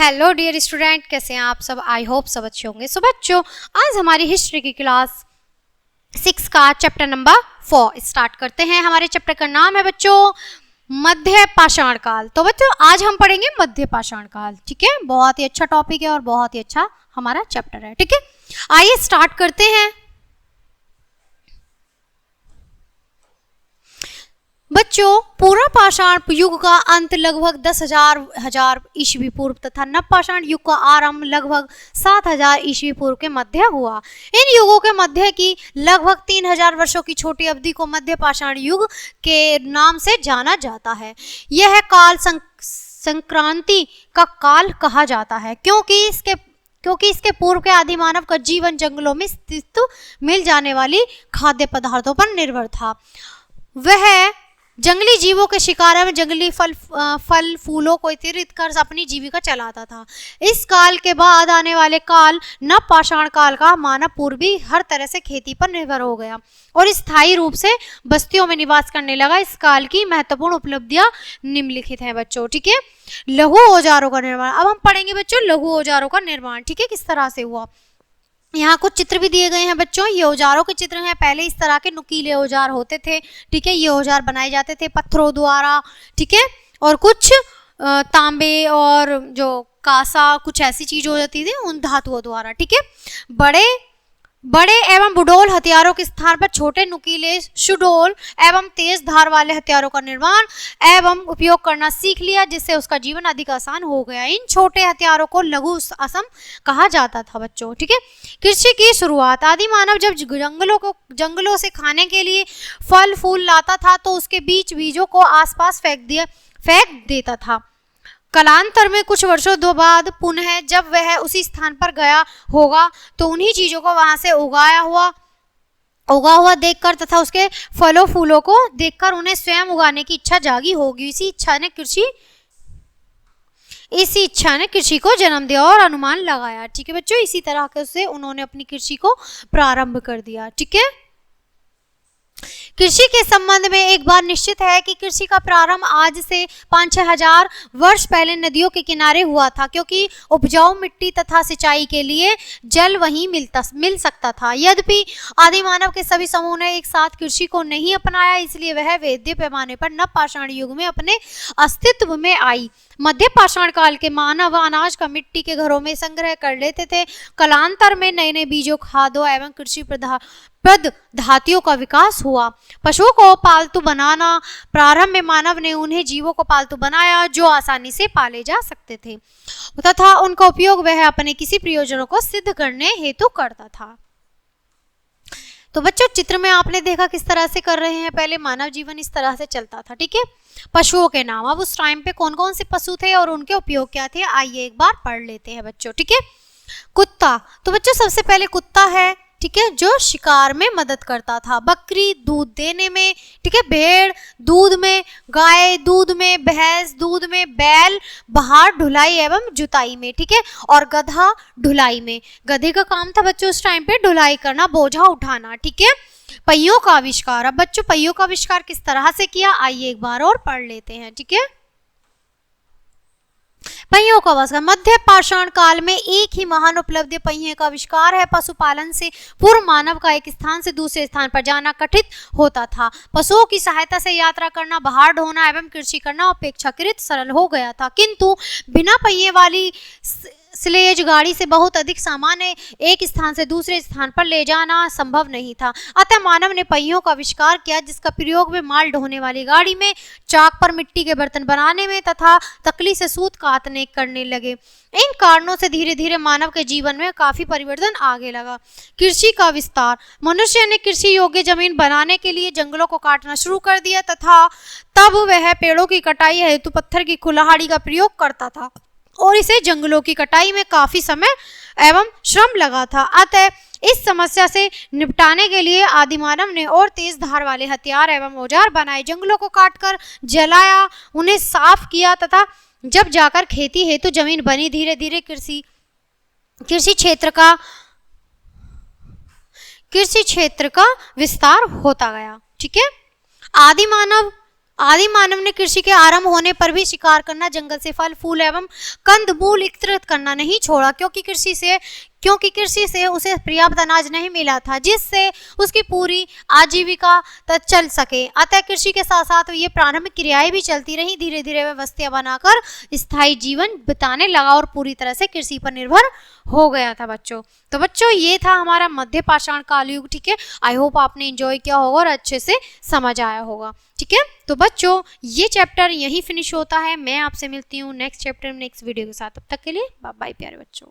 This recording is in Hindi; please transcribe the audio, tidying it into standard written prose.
हेलो डियर स्टूडेंट, कैसे हैं आप सब। आई होप सब अच्छे होंगे। सो बच्चों, आज हमारी हिस्ट्री की क्लास 6 का चैप्टर नंबर 4 स्टार्ट करते हैं। हमारे चैप्टर का नाम है बच्चों मध्य पाषाण काल। तो बच्चों आज हम पढ़ेंगे मध्य पाषाण काल। ठीक है, बहुत ही अच्छा टॉपिक है और बहुत ही अच्छा हमारा चैप्टर है। ठीक है, आइए स्टार्ट करते हैं। बच्चों, पूरा पाषाण युग का अंत लगभग 10,000 ईस्वी पूर्व तथा नव पाषाण युग का आरंभ लगभग 7,000 ईस्वी पूर्व के मध्य हुआ। इन युगों के मध्य की लगभग 3,000 वर्षों की छोटी अवधि को मध्य पाषाण युग के नाम से जाना जाता है। यह काल संक्रांति का काल कहा जाता है क्योंकि इसके पूर्व के आदि मानव का जीवन जंगलों में स्थित मिल जाने वाली खाद्य पदार्थों पर निर्भर था। वह जंगली जीवों के शिकार में जंगली फल फूलों को एकत्रित कर अपनी जीविका चलाता था। इस काल के बाद आने वाले काल नव पाषाण काल का मानव पूर्वी हर तरह से खेती पर निर्भर हो गया और स्थायी रूप से बस्तियों में निवास करने लगा। इस काल की महत्वपूर्ण उपलब्धियां निम्नलिखित हैं बच्चों। ठीक है, लघु औजारों का निर्माण। अब हम पढ़ेंगे बच्चों लघु औजारों का निर्माण। ठीक है, किस तरह से हुआ। यहाँ कुछ चित्र भी दिए गए हैं बच्चों, ये औजारों के चित्र हैं। पहले इस तरह के नुकीले औजार होते थे। ठीक है, ये औजार बनाए जाते थे पत्थरों द्वारा। ठीक है, और कुछ तांबे और जो कांसा कुछ ऐसी चीज हो जाती थी उन धातुओं द्वारा। ठीक है, बड़े एवं बुडोल हथियारों के स्थान पर छोटे नुकीले सुडोल एवं तेज धार वाले हथियारों का निर्माण एवं उपयोग करना सीख लिया, जिससे उसका जीवन अधिक आसान हो गया। इन छोटे हथियारों को लघु असम कहा जाता था बच्चों। ठीक है, कृषि की शुरुआत। आदि मानव जब जंगलों से खाने के लिए फल फूल लाता था तो उसके बीजों को आसपास फेंक देता था। कालांतर में कुछ वर्षों बाद पुनः जब वह उसी स्थान पर गया होगा तो उन्हीं चीजों को वहां से उगा हुआ देखकर तथा उसके फलों फूलों को देखकर उन्हें स्वयं उगाने की इच्छा जागी होगी। इसी इच्छा ने कृषि को जन्म दिया और अनुमान लगाया। ठीक है बच्चों, इसी तरह से उन्होंने अपनी कृषि को प्रारंभ कर दिया। ठीक है, कृषि के संबंध में एक बात निश्चित है कि कृषि का प्रारंभ आज से 5-6 हजार वर्ष पहले नदियों के किनारे हुआ था, क्योंकि उपजाऊ मिट्टी तथा सिंचाई के लिए जल वहीं मिल सकता था। यद्यपि आदि मानव के सभी समूह ने एक साथ कृषि को नहीं अपनाया, इसलिए वह वैद्य पैमाने पर नव पाषाण युग में अपने अस्तित्व में आई। मध्य पाषाण काल के मानव अनाज का मिट्टी के घरों में संग्रह कर लेते थे। कालांतर में नए नए बीजों, खादों एवं कृषि प्रद धातुओं का विकास हुआ। पशुओं को पालतू बनाना। प्रारंभ में मानव ने उन्हें जीवों को पालतू बनाया जो आसानी से पाले जा सकते थे तथा उनका उपयोग वह अपने किसी प्रयोजनों को सिद्ध करने हेतु करता था। तो बच्चों, चित्र में आपने देखा किस तरह से कर रहे हैं। पहले मानव जीवन इस तरह से चलता था। ठीक है, पशुओं के नाम। अब उस टाइम पे कौन कौन से पशु थे और उनके उपयोग क्या थे, आइए एक बार पढ़ लेते हैं बच्चों। ठीक है, कुत्ता। तो बच्चों सबसे पहले कुत्ता है, ठीक है, जो शिकार में मदद करता था। बकरी दूध देने में। ठीक है, भेड़ दूध में, गाय दूध में, भैंस दूध में, बैल बाहर ढुलाई एवं जुताई में। ठीक है, और गधा ढुलाई में। गधे का काम था बच्चों उस टाइम पे ढुलाई करना, बोझा उठाना। ठीक है, पहियों का आविष्कार। अब बच्चों पहियों का आविष्कार किस तरह से किया, आइए एक बार और पढ़ लेते हैं। ठीक है, पहियों का आविष्कार। मध्य पाषाण काल में एक ही महान उपलब्धि पहिए का आविष्कार है। पशुपालन से पूर्व मानव का एक स्थान से दूसरे स्थान पर जाना कठिन होता था। पशुओं की सहायता से यात्रा करना, बाहर ढोना एवं कृषि करना अपेक्षाकृत सरल हो गया था, किंतु बिना पहिए वाली स्लेज गाड़ी से बहुत अधिक सामान एक स्थान से दूसरे स्थान पर ले जाना संभव नहीं था। अतः मानव ने पहियों का आविष्कार किया, जिसका प्रयोग वे माल ढोने वाली गाड़ी में, चाक पर मिट्टी के बर्तन बनाने में तथा तकली से सूत काटने करने लगे। इन कारणों से धीरे धीरे मानव के जीवन में काफी परिवर्तन आगे लगा। कृषि का विस्तार। मनुष्य ने कृषि योग्य जमीन बनाने के लिए जंगलों को काटना शुरू कर दिया तथा तब वह पेड़ों की कटाई हेतु पत्थर की कुल्हाड़ी का प्रयोग करता था और इसे जंगलों की कटाई में काफी समय एवं श्रम लगा था। अतः इस समस्या से निपटाने के लिए आदि मानव ने और तेज धार वाले हथियार एवं औजार बनाए। जंगलों को काटकर जलाया, उन्हें साफ किया तथा जब जाकर खेती हेतु जमीन बनी। धीरे धीरे कृषि क्षेत्र का विस्तार होता गया। ठीक है, आदि मानव ने कृषि के आरंभ होने पर भी शिकार करना, जंगल से फल फूल एवं कंदमूल एकत्रित करना नहीं छोड़ा, क्योंकि कृषि से उसे पर्याप्त अनाज नहीं मिला था जिससे उसकी पूरी आजीविका चल सके। अतः कृषि के साथ साथ ये प्रारंभिक क्रियाएं भी चलती रही। धीरे धीरे वह बस्तियां बनाकर स्थायी जीवन बिताने लगा और पूरी तरह से कृषि पर निर्भर हो गया था बच्चों। तो बच्चों ये था हमारा मध्य पाषाण काल युग। ठीक है, आई होप आपने एंजॉय किया होगा और अच्छे से समझ आया होगा। ठीक है, तो बच्चों ये चैप्टर यहीं फिनिश होता है। मैं आपसे मिलती हूँ नेक्स्ट चैप्टर में नेक्स्ट वीडियो के साथ। तब तक के लिए बाय बाय प्यारे बच्चों।